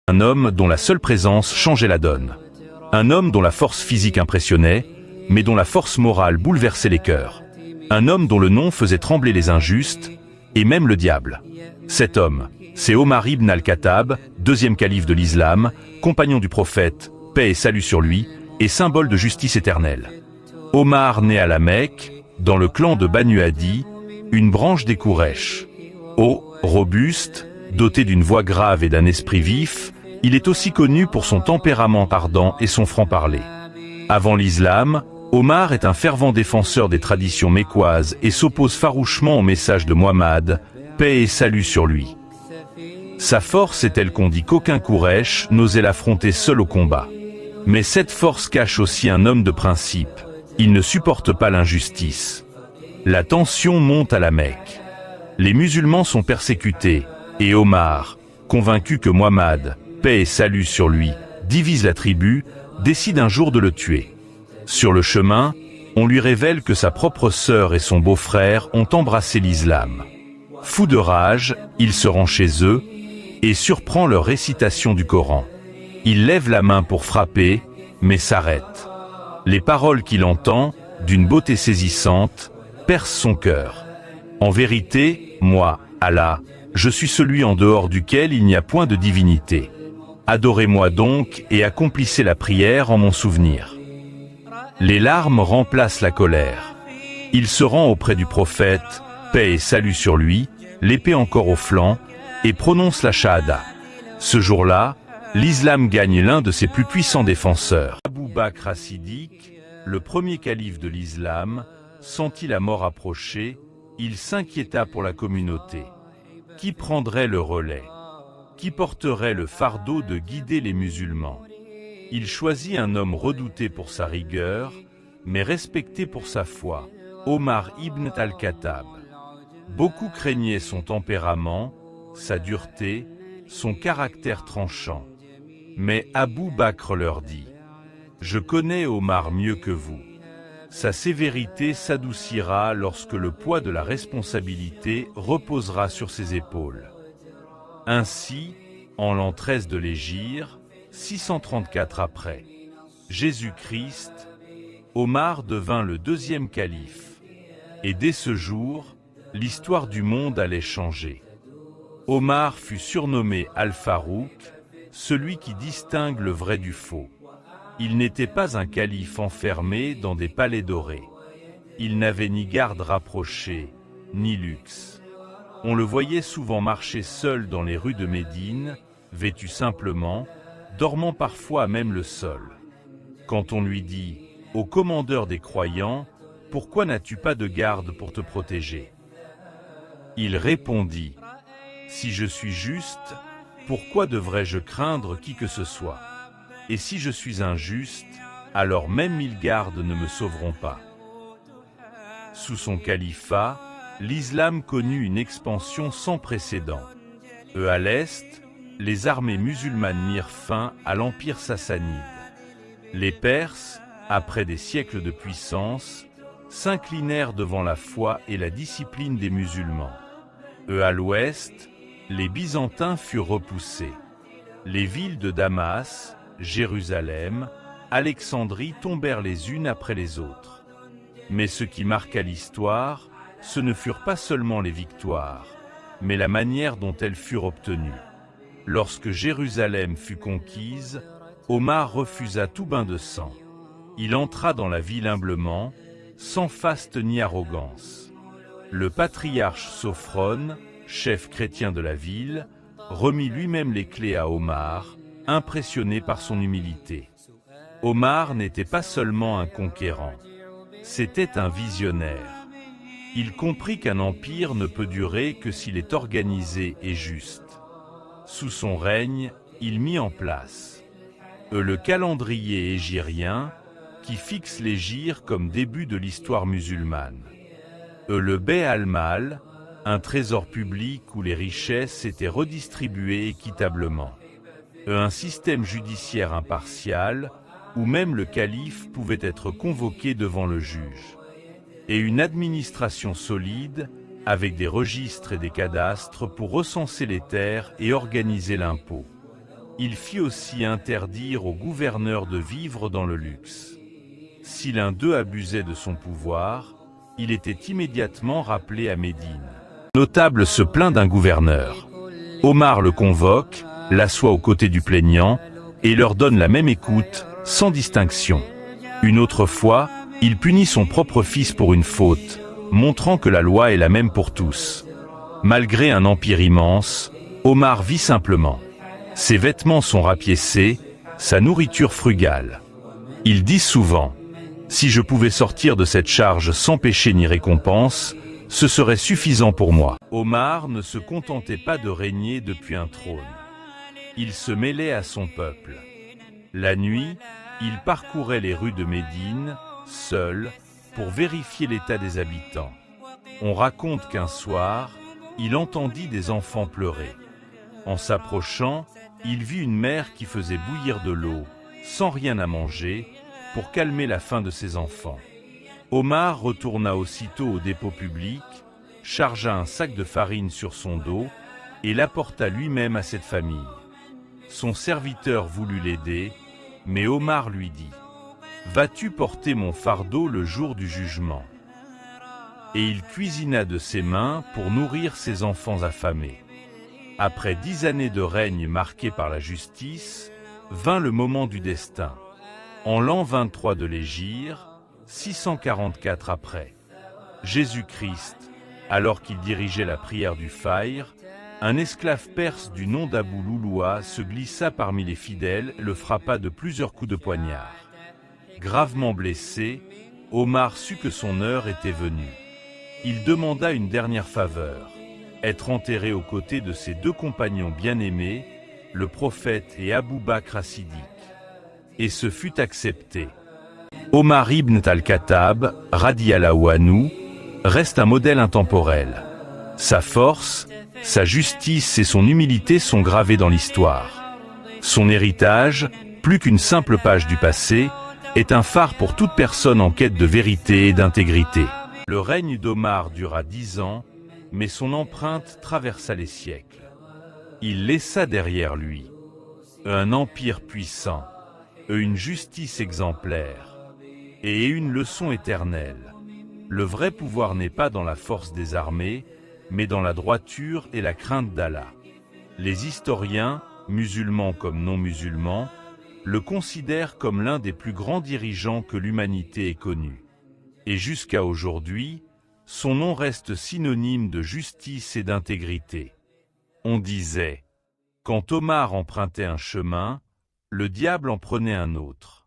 Un homme dont la seule présence changeait la donne. Un homme dont la force physique impressionnait, mais dont la force morale bouleversait les cœurs. Un homme dont le nom faisait trembler les injustes, et même le diable. Cet homme, c'est Omar ibn al-Khattab, deuxième calife de l'islam, compagnon du prophète, paix et salut sur lui, et symbole de justice éternelle. Omar naît à la Mecque, dans le clan de Banu Adi, une branche des Quraysh. Haut, robuste, doté d'une voix grave et d'un esprit vif, il est aussi connu pour son tempérament ardent et son franc-parler. Avant l'islam, Omar est un fervent défenseur des traditions mécoises et s'oppose farouchement au message de Muhammad, paix et salut sur lui. Sa force est telle qu'on dit qu'aucun Quraysh n'osait l'affronter seul au combat. Mais cette force cache aussi un homme de principe. Il ne supporte pas l'injustice. La tension monte à la Mecque. Les musulmans sont persécutés, et Omar, convaincu que Muhammad, paix et salut sur lui, divise la tribu, décide un jour de le tuer. Sur le chemin, on lui révèle que sa propre sœur et son beau-frère ont embrassé l'islam. Fou de rage, il se rend chez eux et surprend leur récitation du Coran. Il lève la main pour frapper, mais s'arrête. Les paroles qu'il entend, d'une beauté saisissante, percent son cœur. En vérité, moi, Allah, je suis celui en dehors duquel il n'y a point de divinité. Adorez-moi donc et accomplissez la prière en mon souvenir. Les larmes remplacent la colère. Il se rend auprès du prophète, paix et salut sur lui, l'épée encore au flanc, et prononce la shahada. Ce jour-là, l'islam gagne l'un de ses plus puissants défenseurs. Abu Bakr as-Siddiq, le premier calife de l'islam, sentit la mort approcher, il s'inquiéta pour la communauté. Qui prendrait le relais? Qui porterait le fardeau de guider les musulmans? Il choisit un homme redouté pour sa rigueur, mais respecté pour sa foi, Omar ibn al-Khattab. Beaucoup craignaient son tempérament, sa dureté, son caractère tranchant. Mais Abu Bakr leur dit: « Je connais Omar mieux que vous. Sa sévérité s'adoucira lorsque le poids de la responsabilité reposera sur ses épaules. » Ainsi, en l'an 13 de l'Hégire, 634 après Jésus-Christ, Omar devint le deuxième calife. Et dès ce jour, l'histoire du monde allait changer. Omar fut surnommé Al-Farouk, celui qui distingue le vrai du faux. Il n'était pas un calife enfermé dans des palais dorés. Il n'avait ni garde rapprochée, ni luxe. On le voyait souvent marcher seul dans les rues de Médine, vêtu simplement, dormant parfois à même le sol. Quand on lui dit « Ô commandeur des croyants, pourquoi n'as-tu pas de garde pour te protéger ?» Il répondit « Si je suis juste, pourquoi devrais-je craindre qui que ce soit ? Et si je suis injuste, alors même 1000 gardes ne me sauveront pas. » Sous son califat, l'islam connut une expansion sans précédent. À l'est, les armées musulmanes mirent fin à l'empire sassanide. Les Perses, après des siècles de puissance, s'inclinèrent devant la foi et la discipline des musulmans. À l'ouest, les Byzantins furent repoussés. Les villes de Damas, Jérusalem, Alexandrie tombèrent les unes après les autres. Mais ce qui marqua l'histoire, ce ne furent pas seulement les victoires, mais la manière dont elles furent obtenues. Lorsque Jérusalem fut conquise, Omar refusa tout bain de sang. Il entra dans la ville humblement, sans faste ni arrogance. Le patriarche Sophrone, chef chrétien de la ville, remit lui-même les clés à Omar, impressionné par son humilité. Omar n'était pas seulement un conquérant, c'était un visionnaire. Il comprit qu'un empire ne peut durer que s'il est organisé et juste. Sous son règne, il mit en place le calendrier hégirien, qui fixe l'hégire comme début de l'histoire musulmane. Le Bayt al-Mal, un trésor public où les richesses étaient redistribuées équitablement. Un système judiciaire impartial, où même le calife pouvait être convoqué devant le juge. Et une administration solide, avec des registres et des cadastres pour recenser les terres et organiser l'impôt. Il fit aussi interdire aux gouverneurs de vivre dans le luxe. Si l'un d'eux abusait de son pouvoir, il était immédiatement rappelé à Médine. Le notable se plaint d'un gouverneur. Omar le convoque, l'assoit aux côtés du plaignant, et leur donne la même écoute, sans distinction. Une autre fois, il punit son propre fils pour une faute, montrant que la loi est la même pour tous. Malgré un empire immense, Omar vit simplement. Ses vêtements sont rapiécés, sa nourriture frugale. Il dit souvent: « Si je pouvais sortir de cette charge sans péché ni récompense, ce serait suffisant pour moi. » Omar ne se contentait pas de régner depuis un trône. Il se mêlait à son peuple. La nuit, il parcourait les rues de Médine, seul, pour vérifier l'état des habitants. On raconte qu'un soir, il entendit des enfants pleurer. En s'approchant, il vit une mère qui faisait bouillir de l'eau, sans rien à manger, pour calmer la faim de ses enfants. Omar retourna aussitôt au dépôt public, chargea un sac de farine sur son dos et l'apporta lui-même à cette famille. Son serviteur voulut l'aider, mais Omar lui dit: « Vas-tu porter mon fardeau le jour du jugement ?» Et il cuisina de ses mains pour nourrir ses enfants affamés. Après 10 années de règne marqué par la justice, vint le moment du destin. En l'an 23 de l'Hégire, 644 après Jésus-Christ, alors qu'il dirigeait la prière du Fajr, un esclave perse du nom d'Abou Louloua se glissa parmi les fidèles et le frappa de plusieurs coups de poignard. Gravement blessé, Omar sut que son heure était venue. Il demanda une dernière faveur: être enterré aux côtés de ses 2 compagnons bien-aimés, le prophète et Abou Bakr as-Siddiq. Et ce fut accepté. Omar ibn al-Khattab, radiyallahu anhu, reste un modèle intemporel. Sa force, sa justice et son humilité sont gravés dans l'histoire. Son héritage, plus qu'une simple page du passé, est un phare pour toute personne en quête de vérité et d'intégrité. Le règne d'Omar dura 10 ans, mais son empreinte traversa les siècles. Il laissa derrière lui un empire puissant, une justice exemplaire et une leçon éternelle. Le vrai pouvoir n'est pas dans la force des armées, mais dans la droiture et la crainte d'Allah. Les historiens, musulmans comme non musulmans, le considèrent comme l'un des plus grands dirigeants que l'humanité ait connu. Et jusqu'à aujourd'hui, son nom reste synonyme de justice et d'intégrité. On disait: quand Omar empruntait un chemin, le diable en prenait un autre.